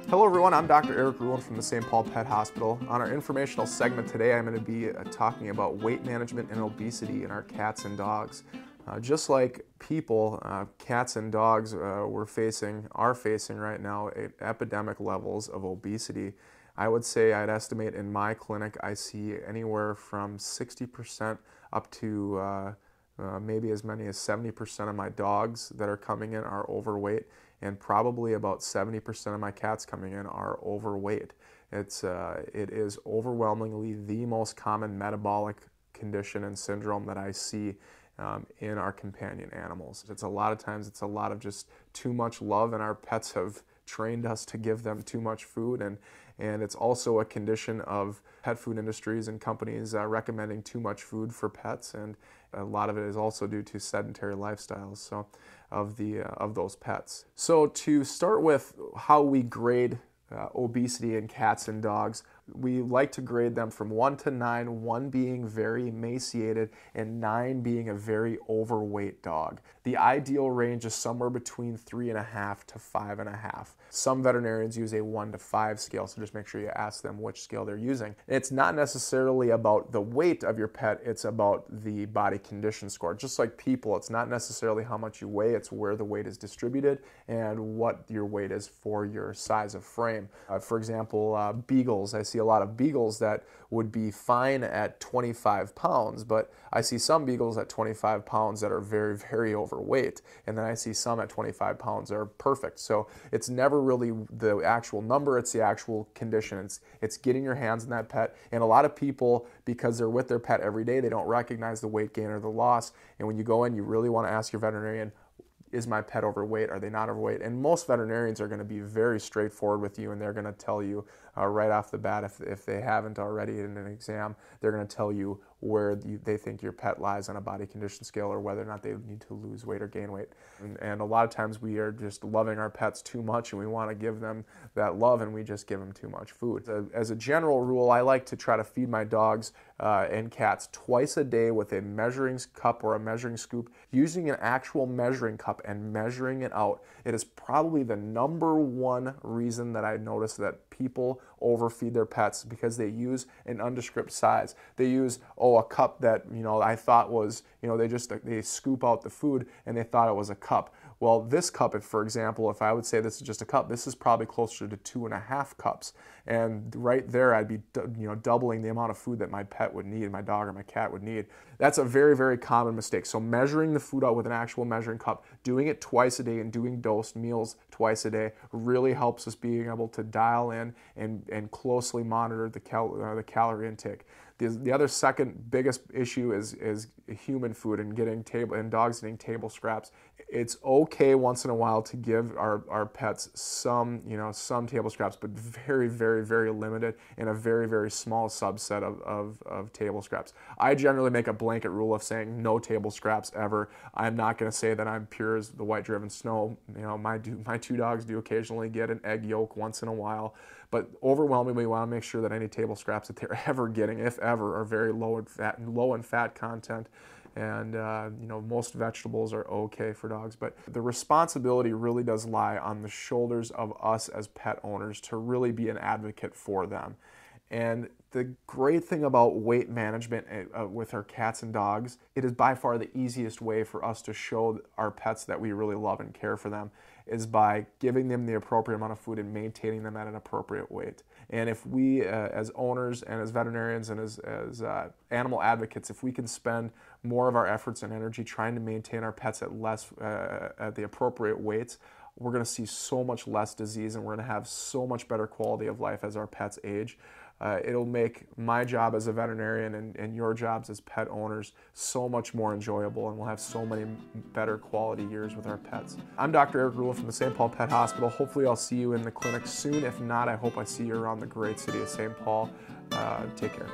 Hello everyone, I'm Dr. Eric Ruhland from the St. Paul Pet Hospital. On our informational segment today, I'm going to be talking about weight management and obesity in our cats and dogs. Just like people, cats and dogs are facing right now epidemic levels of obesity. I would say I'd estimate in my clinic I see anywhere from 60% up to maybe as many as 70% of my dogs that are coming in are overweight, and probably about 70% of my cats coming in are overweight. It is overwhelmingly the most common metabolic condition and syndrome that I see in our companion animals. It's a lot of just too much love, and our pets have trained us to give them too much food, and it's also a condition of pet food industries and companies recommending too much food for pets, and a lot of it is also due to sedentary lifestyles of those pets. So to start with how we grade obesity in cats and dogs, we like to grade them from 1 to 9, 1 being very emaciated and 9 being a very overweight dog. The ideal range is somewhere between 3.5 to 5.5. Some veterinarians use a 1 to 5 scale, so just make sure you ask them which scale they're using. It's not necessarily about the weight of your pet, it's about the body condition score. Just like people, it's not necessarily how much you weigh, it's where the weight is distributed and what your weight is for your size of frame. For example, beagles, I see a lot of beagles that would be fine at 25 pounds, but I see some beagles at 25 pounds that are very, very overweight, and then I see some at 25 pounds that are perfect. So it's never really the actual number, it's the actual condition. It's getting your hands on that pet, and a lot of people, because they're with their pet every day, they don't recognize the weight gain or the loss, and when you go in, you really want to ask your veterinarian, is my pet overweight? Are they not overweight? And most veterinarians are going to be very straightforward with you, and they're going to tell you right off the bat, if they haven't already in an exam, they're going to tell you where they think your pet lies on a body condition scale, or whether or not they need to lose weight or gain weight. And a lot of times we are just loving our pets too much, and we want to give them that love, and we just give them too much food. As a general rule, I like to try to feed my dogs and cats twice a day with a measuring cup or a measuring scoop, using an actual measuring cup and measuring it out. It is probably the #1 reason that I notice that people overfeed their pets, because they use an undescript size. They use, a cup that, I thought was, they scoop out the food and they thought it was a cup. Well, this cup, for example, if I would say this is just a cup, this is probably closer to 2.5 cups. And right there, I'd be, doubling the amount of food that my pet would need, my dog or my cat would need. That's a very, very common mistake. So measuring the food out with an actual measuring cup, doing it twice a day, and doing dosed meals twice a day really helps us being able to dial in and closely monitor the calorie intake. The other second biggest issue is human food and dogs getting table scraps. It's okay once in a while to give our pets some table scraps, but very, very, very limited, and a very, very small subset of table scraps. I generally make a blanket rule of saying no table scraps ever. I'm not going to say that I'm pure as the white driven snow. My 2 dogs do occasionally get an egg yolk once in a while, but overwhelmingly we want to make sure that any table scraps that they're ever getting, if ever, are very low in fat content. And most vegetables are okay for dogs, but the responsibility really does lie on the shoulders of us as pet owners to really be an advocate for them. And the great thing about weight management with our cats and dogs, it is by far the easiest way for us to show our pets that we really love and care for them, is by giving them the appropriate amount of food and maintaining them at an appropriate weight. And if we, as owners and as veterinarians and as animal advocates, if we can spend more of our efforts and energy trying to maintain our pets at the appropriate weights, we're going to see so much less disease, and we're going to have so much better quality of life as our pets age. It'll make my job as a veterinarian and your jobs as pet owners so much more enjoyable, and we'll have so many better quality years with our pets. I'm Dr. Eric Ruhland from the St. Paul Pet Hospital. Hopefully I'll see you in the clinic soon. If not, I hope I see you around the great city of St. Paul. Take care.